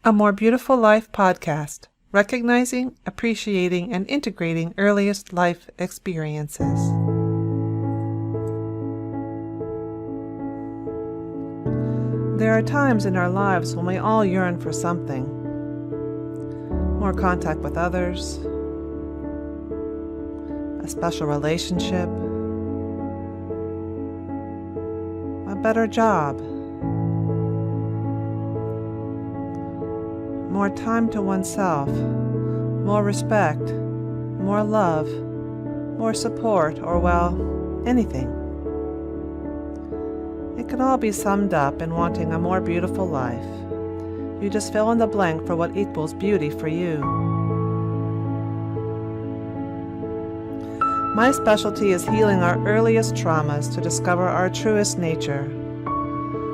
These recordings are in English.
A More Beautiful Life podcast, recognizing, appreciating, and integrating earliest life experiences. There are times in our lives when we all yearn for something. More contact with others, a special relationship, a better job, more time to oneself, more respect, more love, more support, or, well, anything. It can all be summed up in wanting a more beautiful life. You just fill in the blank for what equals beauty for you. My specialty is healing our earliest traumas to discover our truest nature.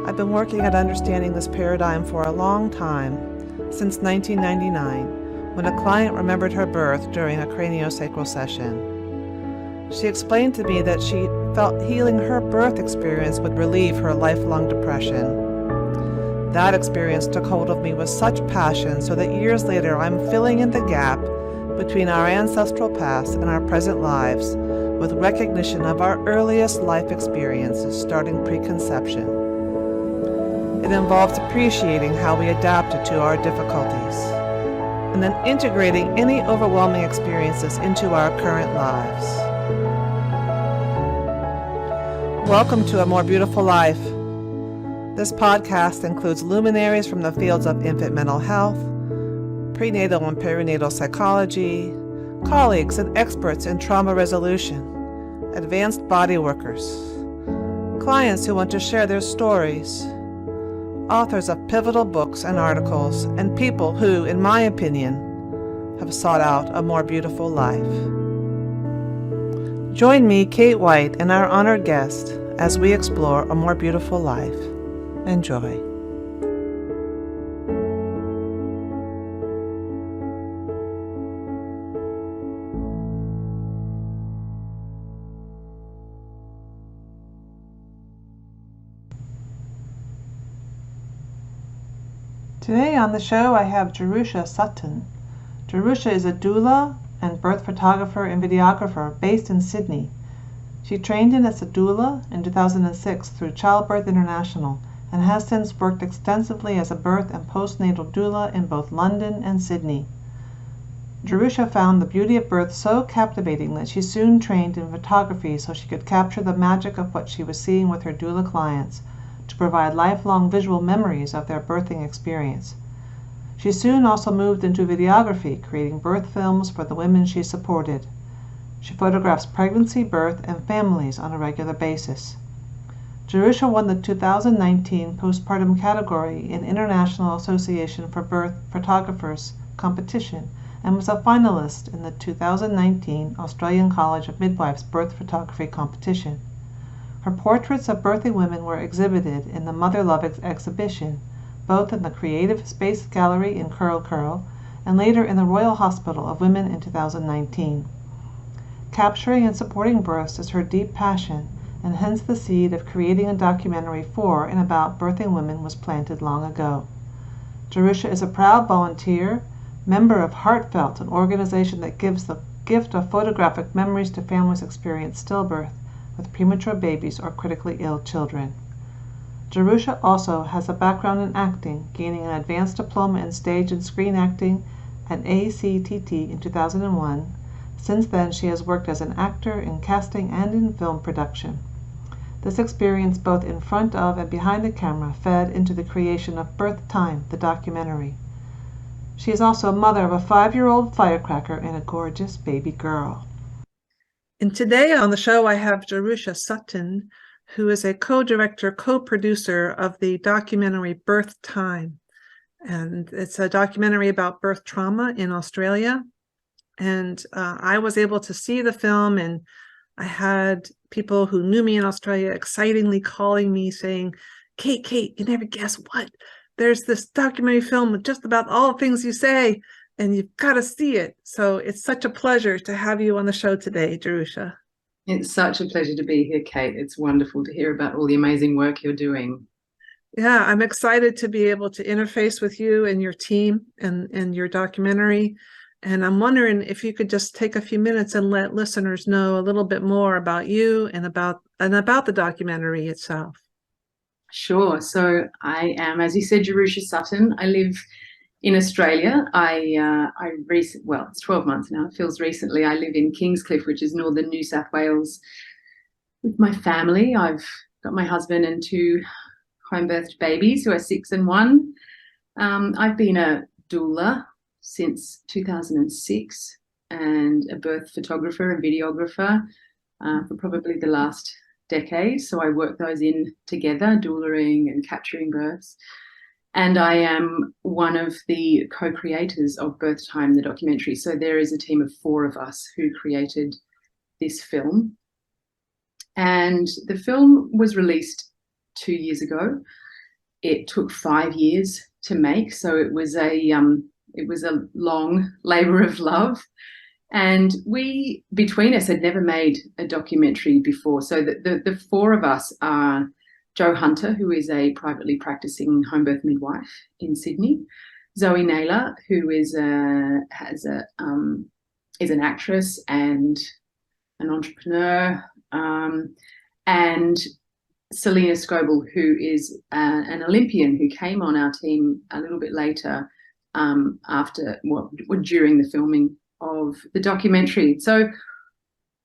I've been working at understanding this paradigm for a long time, since 1999, when a client remembered her birth during a craniosacral session. She explained to me that she felt healing her birth experience would relieve her lifelong depression. That experience took hold of me with such passion so that years later I'm filling in the gap between our ancestral past and our present lives with recognition of our earliest life experiences starting preconception. It involves appreciating how we adapted to our difficulties, and then integrating any overwhelming experiences into our current lives. Welcome to A More Beautiful Life. This podcast includes luminaries from the fields of infant mental health, prenatal and perinatal psychology, colleagues and experts in trauma resolution, advanced body workers, clients who want to share their stories, authors of pivotal books and articles, and people who, in my opinion, have sought out a more beautiful life. Join me, Kate White, and our honored guest as we explore a more beautiful life. Enjoy. Today on the show I have Jerusha Sutton. Jerusha is a doula and birth photographer and videographer based in Sydney. She trained in as a doula in 2006 through Childbirth International and has since worked extensively as a birth and postnatal doula in both London and Sydney. Jerusha found the beauty of birth so captivating that she soon trained in photography so she could capture the magic of what she was seeing with her doula clients to provide lifelong visual memories of their birthing experience. She soon also moved into videography, creating birth films for the women she supported. She photographs pregnancy, birth, and families on a regular basis. Jerusha won the 2019 Postpartum category in International Association for Birth Photographers competition and was a finalist in the 2019 Australian College of Midwives birth photography competition. Her portraits of birthing women were exhibited in the Mother Love exhibition, both in the Creative Space Gallery in Curl and later in the Royal Hospital of Women in 2019. Capturing and supporting births is her deep passion, and hence the seed of creating a documentary for and about birthing women was planted long ago. Jerusha is a proud volunteer, member of Heartfelt, an organization that gives the gift of photographic memories to families experiencing stillbirth with premature babies or critically ill children. Jerusha also has a background in acting, gaining an advanced diploma in stage and screen acting at ACTT in 2001. Since then, she has worked as an actor in casting and in film production. This experience, both in front of and behind the camera, fed into the creation of Birth Time, the documentary. She is also a mother of a 5-year-old firecracker and a gorgeous baby girl. And today on the show, I have Jerusha Sutton, who is a co-director, co-producer of the documentary Birth Time. And it's a documentary about birth trauma in Australia. And I was able to see the film, and I had people who knew me in Australia excitingly calling me saying, Kate, you never guess what? There's this documentary film with just about all the things you say, and you've got to see it. So it's such a pleasure to have you on the show today, Jerusha. It's such a pleasure to be here, Kate. It's wonderful to hear about all the amazing work you're doing. Yeah, I'm excited to be able to interface with you and your team and your documentary. And I'm wondering if you could just take a few minutes and let listeners know a little bit more about you and about the documentary itself. Sure. So I am, as you said, Jerusha Sutton. I live in Australia. Well, it's 12 months now. It feels recently. I live in Kingscliff, which is northern New South Wales, with my family. I've got my husband and two home-birthed babies who are 6 and 1. I've been a doula since 2006 and a birth photographer and videographer for probably the last decade. So I work those in together, doulaing and capturing births. And I am one of the co-creators of Birth Time, the documentary. So there is a team of 4 of us who created this film. And the film was released 2 years ago. It took 5 years to make, so it was a long labor of love. And we, between us, had never made a documentary before. So the 4 of us are Jo Hunter, who is a privately practicing home birth midwife in Sydney; Zoe Naylor, who is an actress and an entrepreneur, and Selena Scoble, who is an Olympian who came on our team a little bit later during the filming of the documentary. So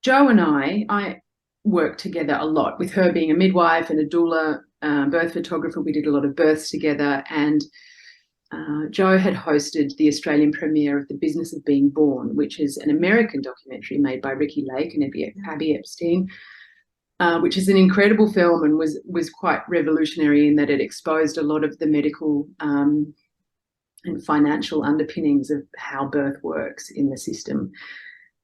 Jo and I worked together a lot, with her being a midwife and a doula, birth photographer. We did a lot of births together, and Jo had hosted the Australian premiere of The Business of Being Born, which is an American documentary made by Ricky Lake and Abby Epstein, which is an incredible film and was quite revolutionary in that it exposed a lot of the medical and financial underpinnings of how birth works in the system.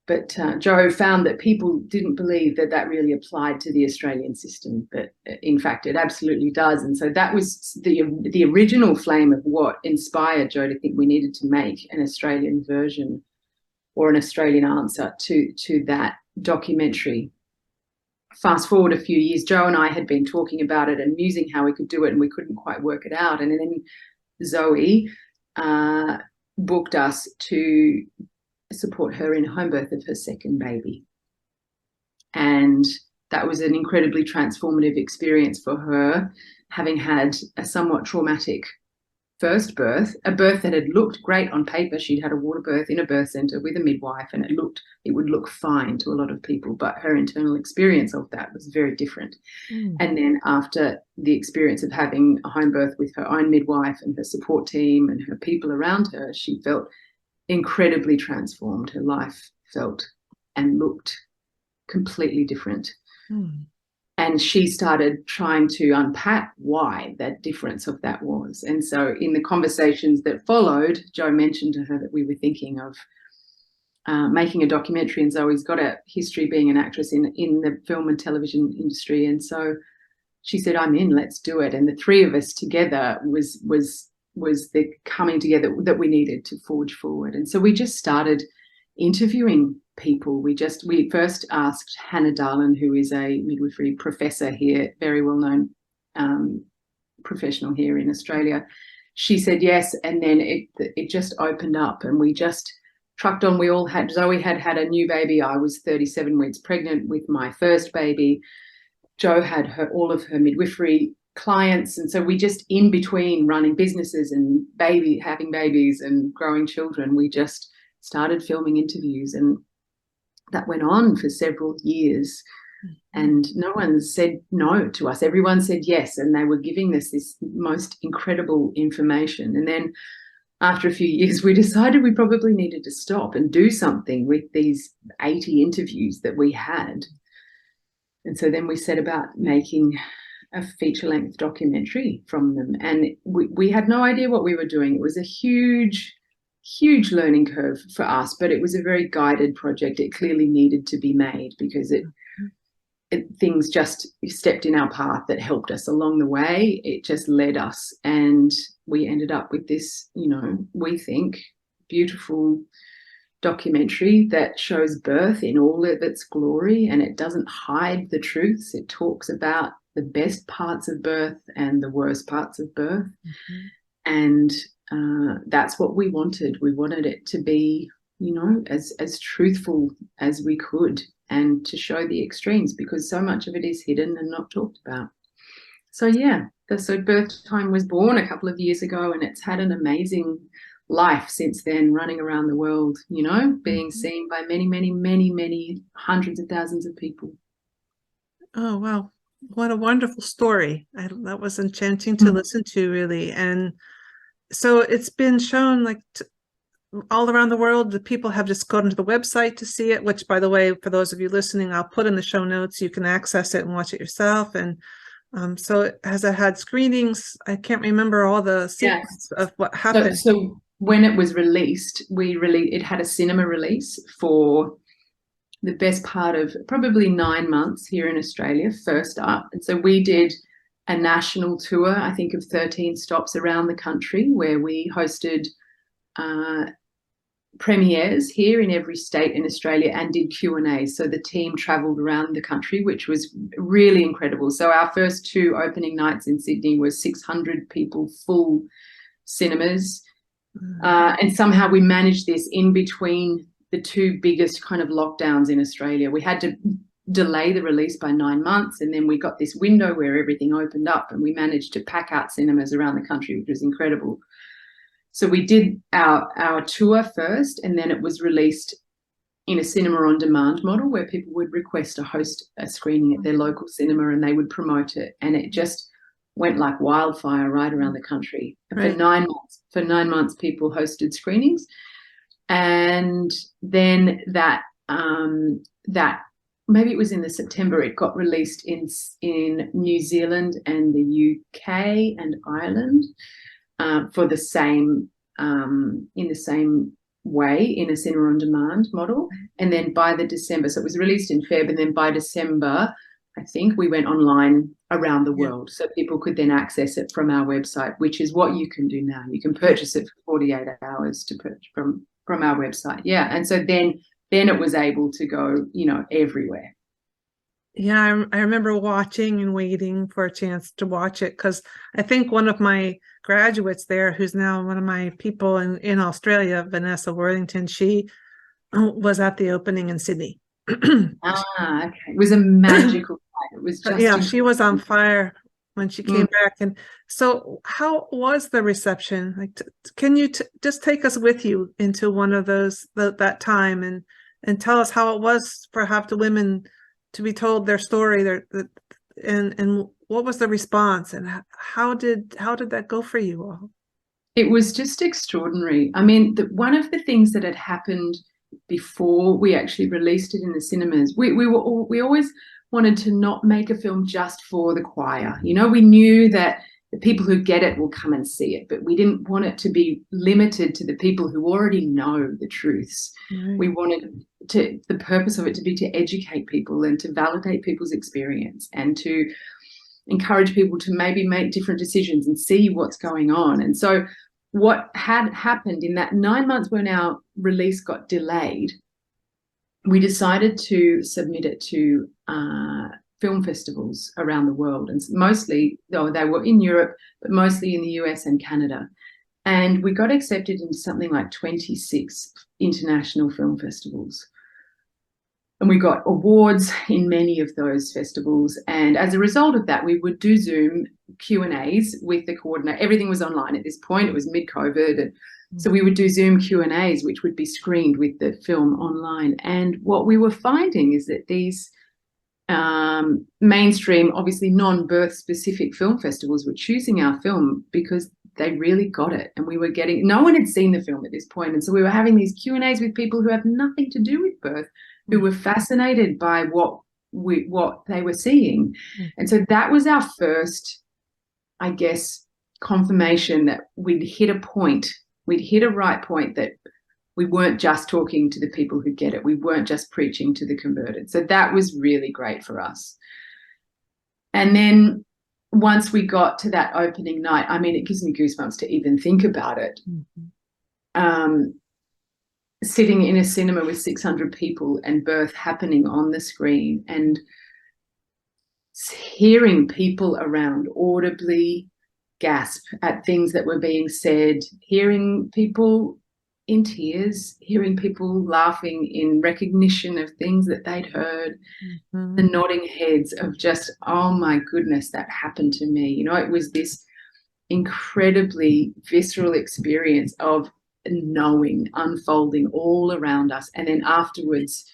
But Jo found that people didn't believe that really applied to the Australian system, but in fact it absolutely does. And so that was the original flame of what inspired Jo to think we needed to make an Australian version or an Australian answer to that documentary. Fast forward a few years, Jo and I had been talking about it and musing how we could do it, and we couldn't quite work it out. And then Zoe booked us to support her in home birth of her second baby. And that was an incredibly transformative experience for her, having had a somewhat traumatic first birth, a birth that had looked great on paper. She'd had a water birth in a birth centre with a midwife, and it would look fine to a lot of people, but her internal experience of that was very different. And then after the experience of having a home birth with her own midwife and her support team and her people around her, she felt incredibly transformed. Her life felt and looked completely different. And she started trying to unpack why that difference of that was. And so in the conversations that followed, Jo mentioned to her that we were thinking of making a documentary, and Zoe's got a history being an actress in the film and television industry. And so she said, I'm in, let's do it. And the 3 of us together was the coming together that we needed to forge forward. And so we just started interviewing people. We first asked Hannah Darlin, who is a midwifery professor here, very well-known professional here in Australia. She said yes, and then it just opened up, and we just trucked on. Zoe had a new baby. I was 37 weeks pregnant with my first baby. Jo had all of her midwifery clients, and so we just, in between running businesses and having babies and growing children, we just started filming interviews, and that went on for several years. And no one said no to us. Everyone said yes, and they were giving us this most incredible information. And then after a few years, we decided we probably needed to stop and do something with these 80 interviews that we had. And so then we set about making a feature-length documentary from them. And we had no idea what we were doing. It was a huge learning curve for us, but it was a very guided project. It clearly needed to be made because things just stepped in our path that helped us along the way. It just led us, and we ended up with this, we think, beautiful documentary that shows birth in all of its glory, and it doesn't hide the truths. It talks about the best parts of birth and the worst parts of birth. And that's what we wanted. We wanted it to be, you know, as truthful as we could, and to show the extremes, because so much of it is hidden and not talked about. So yeah, so Birth Time was born a couple of years ago, and it's had an amazing life since then, running around the world, you know, being seen by many, many, many, many hundreds of thousands of people. Oh, wow. What a wonderful story. That was enchanting to listen to, really. And so it's been shown like all around the world. The people have just gone to the website to see it, which, by the way, for those of you listening, I'll put in the show notes. You can access it and watch it yourself. And so has it had screenings? I can't remember all the sequence of what happened. So when it was released, it had a cinema release for the best part of probably 9 months here in Australia first up. And so we did a national tour, I think, of 13 stops around the country, where we hosted premieres here in every state in Australia and did Q&As. So the team travelled around the country, which was really incredible. So our first 2 opening nights in Sydney were 600 people, full cinemas. And somehow we managed this in between the 2 biggest kind of lockdowns in Australia. We had to delay the release by 9 months, and then we got this window where everything opened up, and we managed to pack out cinemas around the country, which was incredible. So we did our tour first, and then it was released in a cinema on demand model, where people would request to host a screening at their local cinema, and they would promote it, and it just went like wildfire right around the country. Right. For 9 months, people hosted screenings. And then that maybe it was in the September, it got released in New Zealand and the UK and Ireland for the same in the same way, in a cinema on demand model. And then by the December, so it was released in Feb, and then by December, I think we went online around the world, so people could then access it from our website, which is what you can do now. You can purchase it for 48 hours to purchase from our website. Yeah. And so then it was able to go, you know, everywhere. Yeah, I remember watching and waiting for a chance to watch it, because I think one of my graduates there, who's now one of my people in Australia, Vanessa Worthington, she was at the opening in Sydney. Okay. It was a magical night. It was just incredible. She was on fire when she came back. And so how was the reception? Like, can you just take us with you into one of those, that time, and tell us how it was for half the women to be told their story, and what was the response, and how did that go for you all? It was just extraordinary. I mean, one of the things that had happened before we actually released it in the cinemas, we always wanted to not make a film just for the choir. You know, we knew that the people who get it will come and see it, but we didn't want it to be limited to the people who already know the truths. Right. We wanted the purpose of it to be to educate people and to validate people's experience, and to encourage people to maybe make different decisions and see what's going on. And so what had happened in that 9 months when our release got delayed, we decided to submit it to film festivals around the world, and mostly, though they were in Europe, but mostly in the US and Canada. And we got accepted into something like 26 international film festivals. And we got awards in many of those festivals. And as a result of that, we would do Zoom Q&As with the coordinator. Everything was online at this point. It was mid-COVID. And so we would do Zoom Q&As, which would be screened with the film online. And what we were finding is that these mainstream, obviously non-birth specific film festivals were choosing our film because they really got it. And we were getting, no one had seen the film at this point. And so we were having these Q&As with people who have nothing to do with birth, who were fascinated by what they were seeing. And so that was our first, I guess, confirmation that we'd hit a point, we'd hit a right point, that we weren't just talking to the people who get it. We weren't just preaching to the converted. So that was really great for us. And then once we got to that opening night, I mean, it gives me goosebumps to even think about it. sitting in a cinema with 600 people and birth happening on the screen, and hearing people around audibly gasp at things that were being said, hearing people in tears, hearing people laughing in recognition of things that they'd heard, the nodding heads of just, oh my goodness, that happened to me. You know, it was this incredibly visceral experience of knowing unfolding all around us, and then afterwards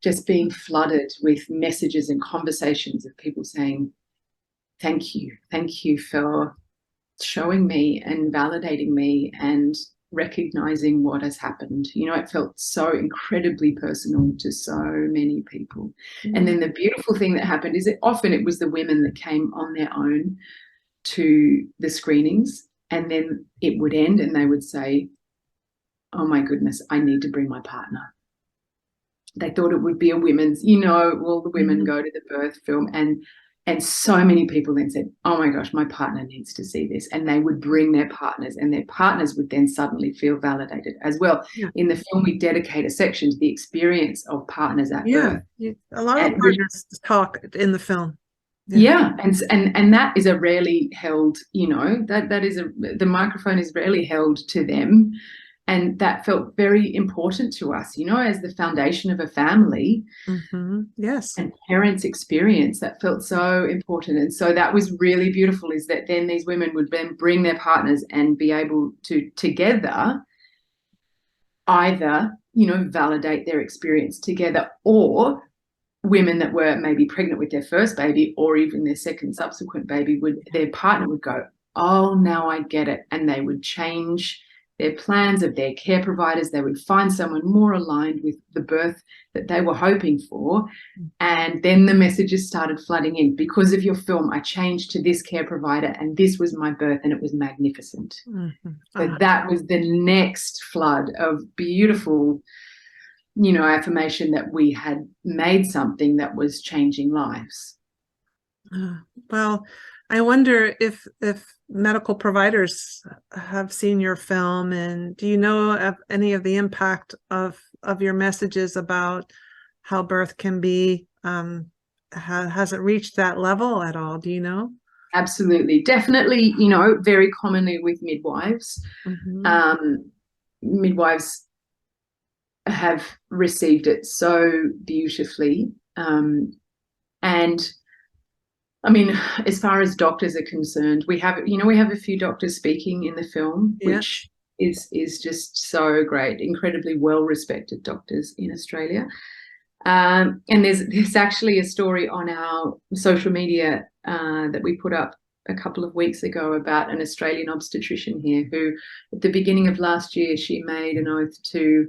just being flooded with messages and conversations of people saying, thank you for showing me and validating me and recognizing what has happened. You know, it felt so incredibly personal to so many people. And then the beautiful thing that happened is that often it was the women that came on their own to the screenings, and then it would end and they would say, oh my goodness, I need to bring my partner. They thought it would be a women's, you know, all the women go to the birth film, and so many people then said, oh my gosh, my partner needs to see this. And they would bring their partners, and their partners would then suddenly feel validated as well. Yeah. In the film, we dedicate a section to the experience of partners at birth. A lot of partners talk in the film. And that is a rarely held, you know, that is the microphone is rarely held to them. And that felt very important to us, you know, as the foundation of a family. Yes. And parents' experience, that felt so important. And so that was really beautiful, is that then these women would then bring their partners and be able to together either, you know, validate their experience together, or women that were maybe pregnant with their first baby or even their second subsequent baby, their partner would go, oh, now I get it. And they would change their plans of their care providers. They would find someone more aligned with the birth that they were hoping for. And then the messages started flooding in. Because of your film, I changed to this care provider and this was my birth and it was magnificent. So that was the next flood of beautiful, you know, affirmation that we had made something that was changing lives. Well, I wonder if medical providers have seen your film, and do you know of any of the impact of your messages about how birth can be? Has it reached that level at all? Do you know? Absolutely. Definitely, you know, very commonly with midwives. Midwives have received it so beautifully. And I mean, as far as doctors are concerned, we have a few doctors speaking in the film, which is just so great, incredibly well-respected doctors in Australia. And there's actually a story on our social media that we put up a couple of weeks ago about an Australian obstetrician here who, at the beginning of last year, she made an oath to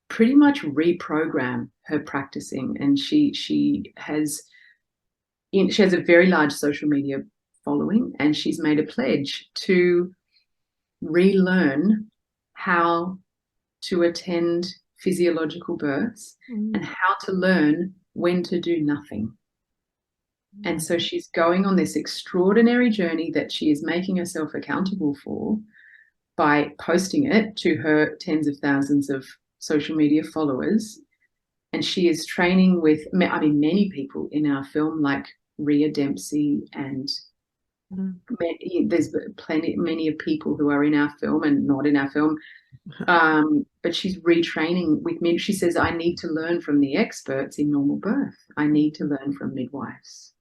pretty much reprogram her practicing, and she has a very large social media following, and she's made a pledge to relearn how to attend physiological births and how to learn when to do nothing. And so she's going on this extraordinary journey that she is making herself accountable for by posting it to her tens of thousands of social media followers. And she is training with, I mean, many people in our film, like Rhea Dempsey, and there's many of people who are in our film and not in our film. But she's retraining with me. She says, I need to learn from the experts in normal birth. I need to learn from midwives.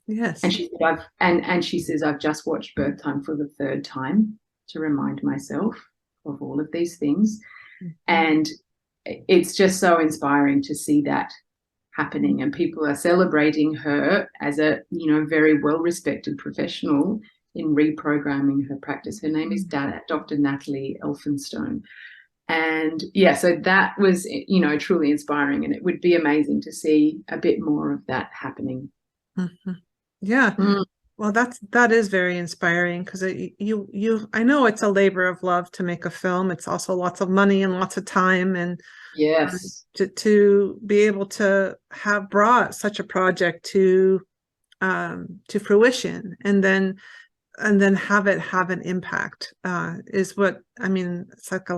Yes. And she said, and she says, I've just watched Birth Time for the third time to remind myself of all of these things. And it's just so inspiring to see that happening, and people are celebrating her as a, you know, very well-respected professional in reprogramming her practice. Her name is Dr. Natalie Elphinstone. And yeah, so that was, you know, truly inspiring, and it would be amazing to see a bit more of that happening. Yeah. Well, that is very inspiring, because I know it's a labor of love to make a film. It's also lots of money and lots of time, and yes, to be able to have brought such a project to fruition, and then and then have it have an impact is what I mean. It's like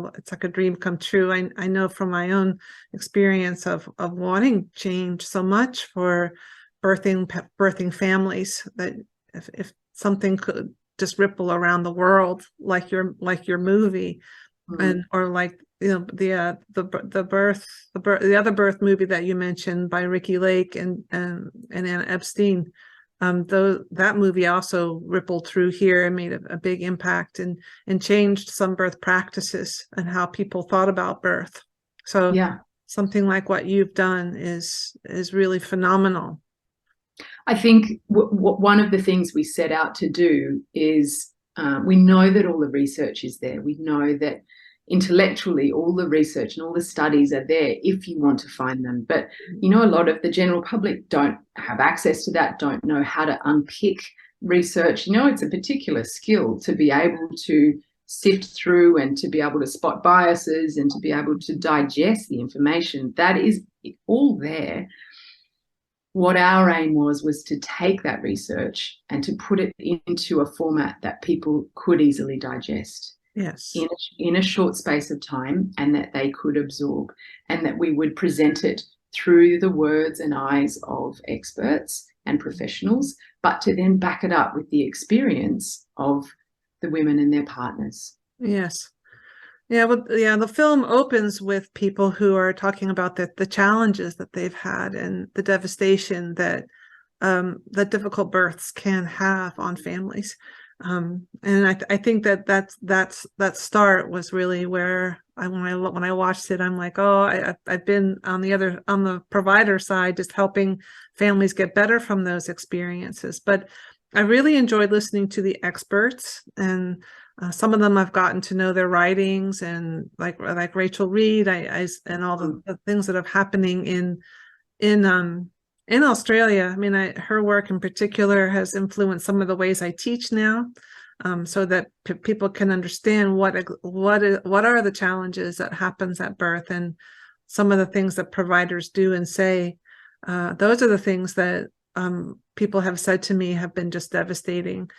a dream come true. I know from my own experience of wanting change so much for birthing families, that if something could just ripple around the world like your movie, and or like the other birth movie that you mentioned by Ricky Lake and Anna Epstein. Though that movie also rippled through here and made a big impact and changed some birth practices and how people thought about birth. So Yeah. something like what you've done is really phenomenal. I think one of the things we set out to do is we know that all the research is there. We know that intellectually all the research and all the studies are there if you want to find them. But, a lot of the general public don't have access to that, don't know how to unpick research. It's a particular skill to be able to sift through and to be able to spot biases and to be able to digest the information. That is all there. What our aim was to take that research and to put it into a format that people could easily digest. Yes. In a short space of time, and that they could absorb, and that we would present it through the words and eyes of experts and professionals, but to then back it up with the experience of the women and their partners. Yes. Yeah, well, the film opens with people who are talking about the challenges that they've had and the devastation that difficult births can have on families. And I think that start was really where when I watched it, I'm like, oh, I've been on the provider side, just helping families get better from those experiences. But I really enjoyed listening to the experts, and some of them I've gotten to know their writings, and like Rachel Reed, and all the things that are happening in Australia. I mean, her work in particular has influenced some of the ways I teach now, so that people can understand what are the challenges that happens at birth, and some of the things that providers do and say. Those are the things that people have said to me have been just devastating.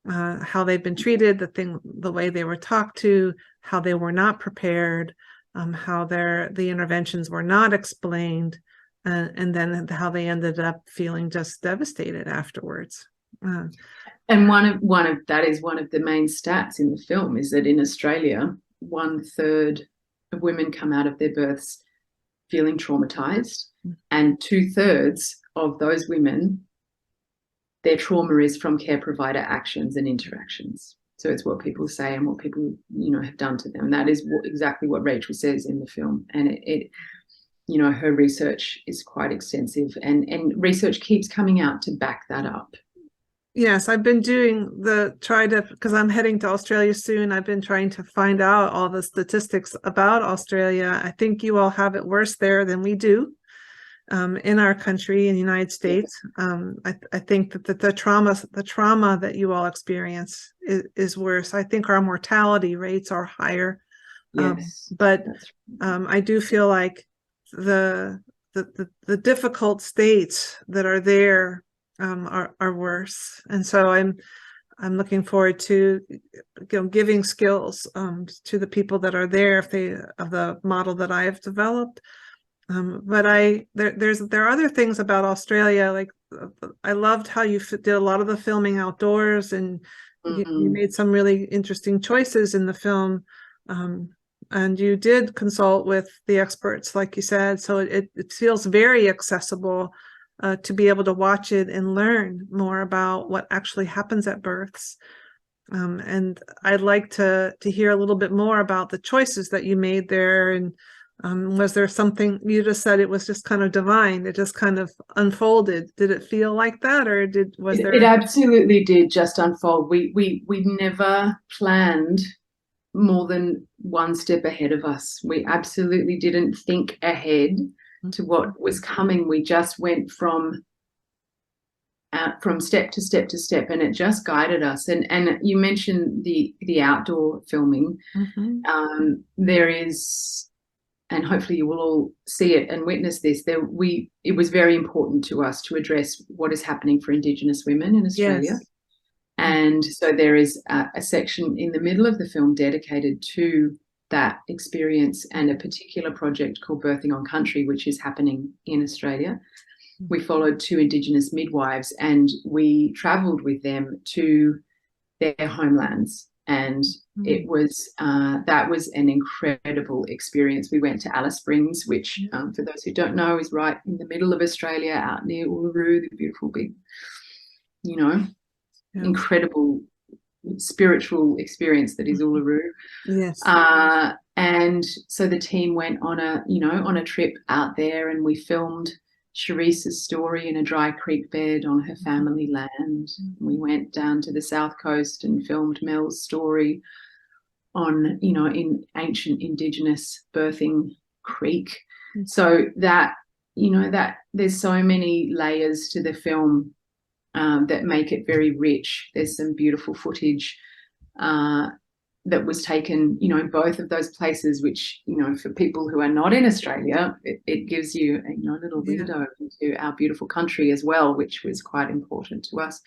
How they've been treated, the way they were talked to, how they were not prepared, how the interventions were not explained, and then how they ended up feeling just devastated afterwards. And one of that is one of the main stats in the film, is that in Australia, 1/3 of women come out of their births feeling traumatized, and 2/3 of those women, their trauma is from care provider actions and interactions. So it's what people say and what people, have done to them. And that is exactly what Rachel says in the film. And it her research is quite extensive, and research keeps coming out to back that up. Yes, I've been because I'm heading to Australia soon. I've been trying to find out all the statistics about Australia. I think you all have it worse there than we do. In our country, in the United States. I think that the trauma that you all experience is worse. I think our mortality rates are higher. Yes. But I do feel like the difficult states that are there are worse. And so I'm looking forward to giving skills to the people that are there of the model that I have developed. But there are other things about Australia. Like I loved how you did a lot of the filming outdoors, and you made some really interesting choices in the film. And you did consult with the experts, like you said, so it feels very accessible to be able to watch it and learn more about what actually happens at births. And I'd like to hear a little bit more about the choices that you made there. And was there something, you just said it was just kind of divine, it just kind of unfolded. Did it feel like that, or was there? It absolutely did just unfold. We never planned more than one step ahead of us. We absolutely didn't think ahead to what was coming. We just went from step to step to step, and it just guided us. And you mentioned the outdoor filming. There is, and hopefully you will all see it and witness this, it was very important to us to address what is happening for Indigenous women in Australia. Yes. And so there is a section in the middle of the film dedicated to that experience and a particular project called Birthing on Country, which is happening in Australia. We followed 2 Indigenous midwives and we travelled with them to their homelands. And it was that was an incredible experience. We went to Alice Springs, which for those who don't know is right in the middle of Australia, out near Uluru, the beautiful big, incredible spiritual experience that is Uluru. Yes. And so the team went on a trip out there, and we filmed Sheresa's story in a dry creek bed on her family land. We went down to the south coast and filmed Mel's story on, in ancient Indigenous birthing creek. So that, that there's so many layers to the film that make it very rich. There's some beautiful footage that was taken, in both of those places, which, for people who are not in Australia, it gives you a little window into our beautiful country as well, which was quite important to us.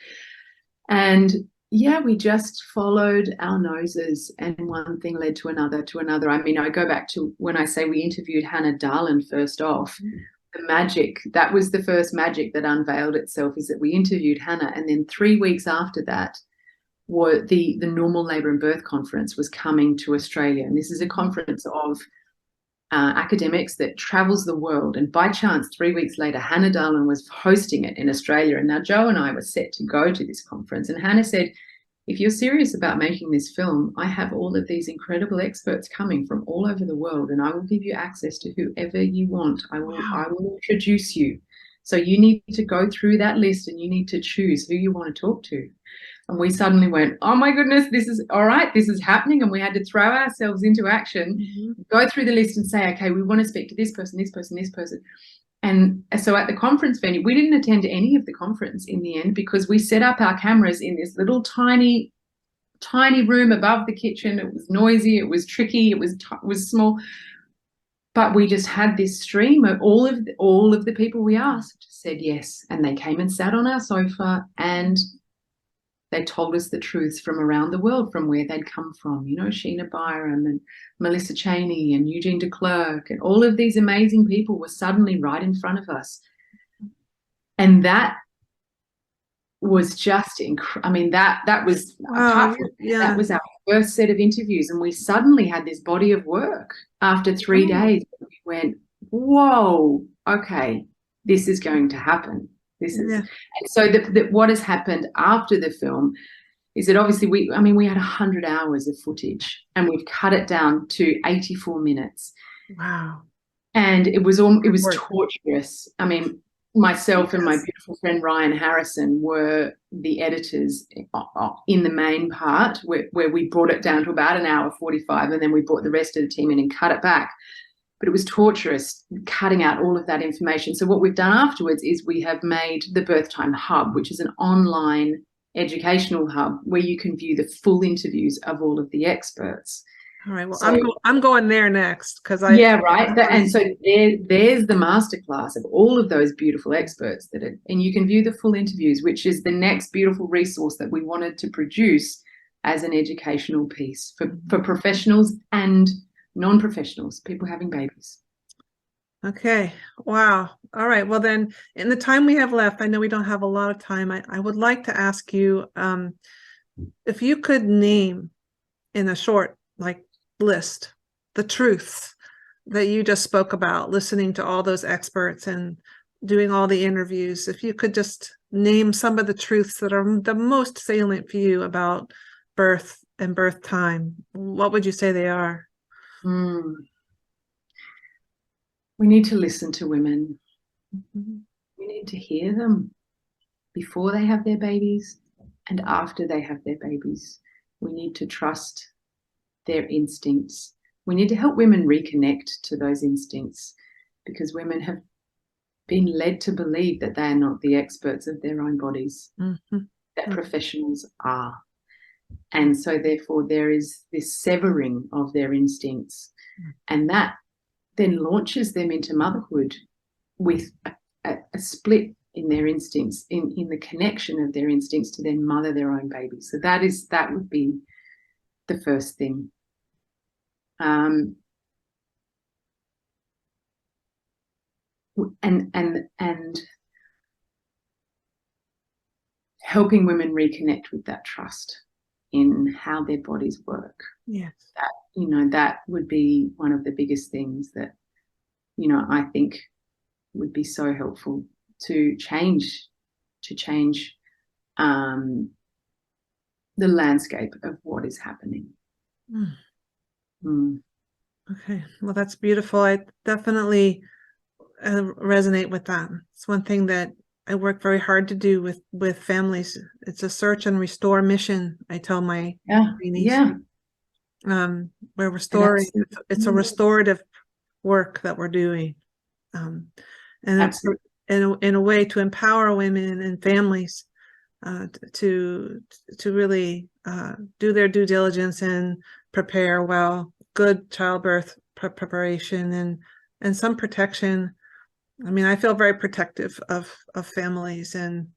And we just followed our noses, and one thing led to another to another. I mean, I go back to when I say we interviewed Hannah Darlin first off. The magic, that was the first magic that unveiled itself, is that we interviewed Hannah, and then 3 weeks after that, the Normal Labour and Birth Conference was coming to Australia. And this is a conference of academics that travels the world. And by chance, 3 weeks later, Hannah Darlin was hosting it in Australia. And now Joe and I were set to go to this conference. And Hannah said, if you're serious about making this film, I have all of these incredible experts coming from all over the world, and I will give you access to whoever you want. I will introduce you. So you need to go through that list, and you need to choose who you want to talk to. And we suddenly went, oh my goodness, this is all right, this is happening. And we had to throw ourselves into action, go through the list and say, okay, we want to speak to this person, this person, this person. And so at the conference venue, we didn't attend any of the conference in the end, because we set up our cameras in this little tiny room above the kitchen. It was noisy, it was tricky, it was small. But we just had this stream of all of the people we asked said yes. And they came and sat on our sofa, and they told us the truths from around the world, from where they'd come from. Sheena Byram and Melissa Cheney and Eugene de Klerk, and all of these amazing people were suddenly right in front of us. And that was just that was apart from that was our first set of interviews, and we suddenly had this body of work after 3 days. We went, whoa, okay, this is going to happen. And so what has happened after the film is that obviously we had 100 hours of footage, and we've cut it down to 84 minutes. Wow. And it was torturous. I mean, myself and my beautiful friend Ryan Harrison were the editors in the main part, where we brought it down to about an hour 45, and then we brought the rest of the team in and cut it back. But it was torturous cutting out all of that information. So what we've done afterwards is we have made the Birth Time Hub, which is an online educational hub where you can view the full interviews of all of the experts. All right. Well, I'm going there next, because and so there's the masterclass of all of those beautiful experts and you can view the full interviews, which is the next beautiful resource that we wanted to produce as an educational piece for professionals and non-professionals, people having babies. Okay. Wow. All right. Well, then, in the time we have left, I know we don't have a lot of time. I would like to ask you if you could name in a short list the truths that you just spoke about, listening to all those experts and doing all the interviews. If you could just name some of the truths that are the most salient for you about birth and birth time, what would you say they are? We need to listen to women. We need to hear them before they have their babies and after they have their babies. We need to trust their instincts. We need to help women reconnect to those instincts, because women have been led to believe that they are not the experts of their own bodies, that professionals are. And so therefore there is this severing of their instincts, and that then launches them into motherhood with a split in their instincts, in the connection of their instincts to then mother their own baby. So that would be the first thing. And helping women reconnect with that trust in how their bodies work. Yes. That would be one of the biggest things that, I think would be so helpful to change the landscape of what is happening. Okay, well, that's beautiful. I definitely resonate with that. It's one thing that I work very hard to do with families. It's a search and restore mission, I tell my trainees. We're restoring. It's a restorative work that we're doing, and it's in a way to empower women and families to really do their due diligence and prepare well, good childbirth preparation and some protection. I mean, I feel very protective of families and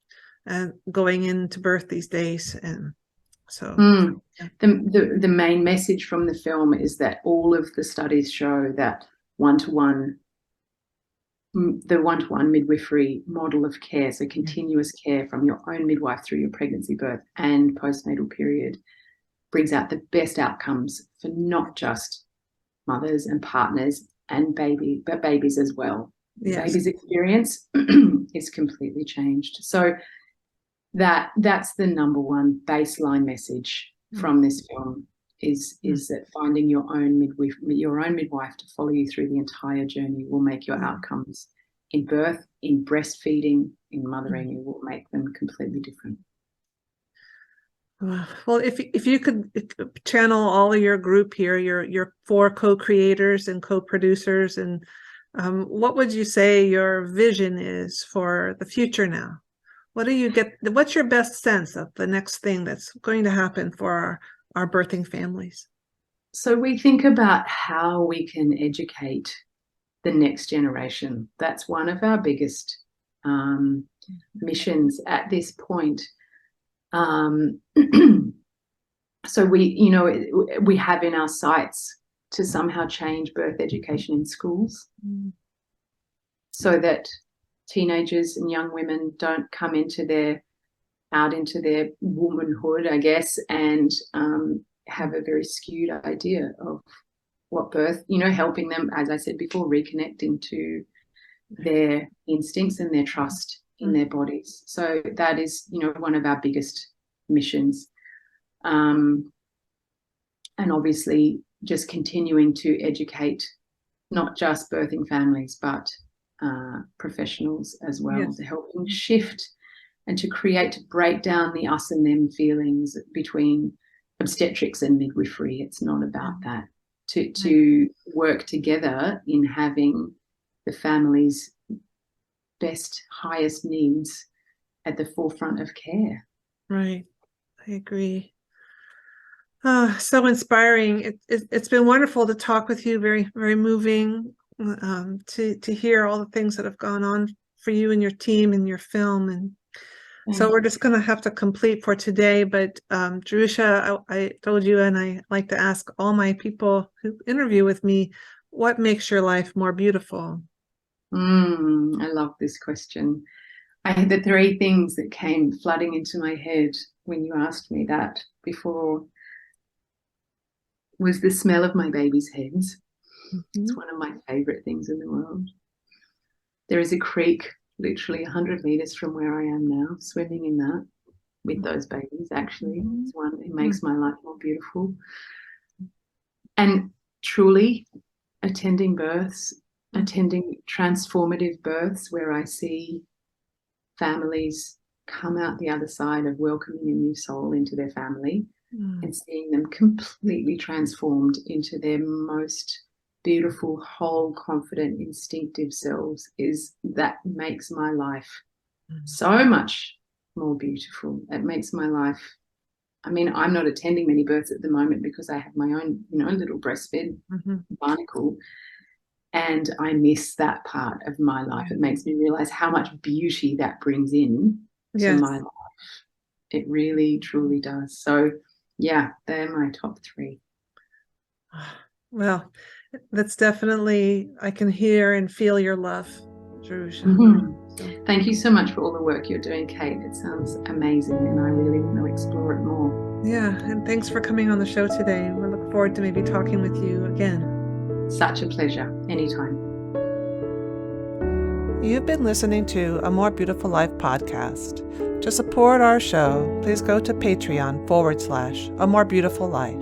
going into birth these days, and so the main message from the film is that all of the studies show that the one-to-one midwifery model of care, so continuous care from your own midwife through your pregnancy, birth, and postnatal period, brings out the best outcomes for not just mothers and partners and but babies as well. Yes. Baby's experience is completely changed. So that's the number one baseline message from this film is that finding your own midwife to follow you through the entire journey will make your outcomes in birth, in breastfeeding, in mothering, it will make them completely different. Well, if you could channel all of your group here, your 4 co-creators and co-producers, and what would you say your vision is for the future now? What's your best sense of the next thing that's going to happen for our birthing families? So we think about how we can educate the next generation. That's one of our biggest missions at this point. So we have in our sights to somehow change birth education in schools so that teenagers and young women don't come out into their womanhood, I guess, and have a very skewed idea of what birth, helping them, as I said before, reconnecting to their instincts and their trust in their bodies. So that is, one of our biggest missions. And obviously just continuing to educate not just birthing families, but professionals as well, to help them shift and to break down the us and them feelings between obstetrics and midwifery. It's not about that. To work together in having the family's best, highest needs at the forefront of care. Right. I agree. So inspiring. It's been wonderful to talk with you. Very, very moving to hear all the things that have gone on for you and your team and your film. And so we're just going to have to complete for today. But Jerusha, I told you, and I like to ask all my people who interview with me, what makes your life more beautiful? I love this question. I had the 3 things that came flooding into my head when you asked me that before was the smell of my baby's heads. It's one of my favorite things in the world. There is a creek literally 100 meters from where I am now, swimming in that with those babies. Actually, it's one, it makes my life more beautiful. And truly attending births, attending transformative births where I see families come out the other side of welcoming a new soul into their family and seeing them completely transformed into their most beautiful, whole, confident, instinctive selves, that makes my life so much more beautiful. It makes my life, I mean, I'm not attending many births at the moment because I have my own, little breastfed barnacle. And I miss that part of my life. It makes me realize how much beauty that brings in to my life. It really, truly does. So, yeah, they're my top 3. Well, that's definitely, I can hear and feel your love, Jerusha. Mm-hmm. Thank you so much for all the work you're doing, Kate. It sounds amazing, and I really want to explore it more. Yeah, and thanks for coming on the show today. We look forward to maybe talking with you again. Such a pleasure. Anytime. You've been listening to A More Beautiful Life podcast. To support our show, please go to Patreon /A More Beautiful Life.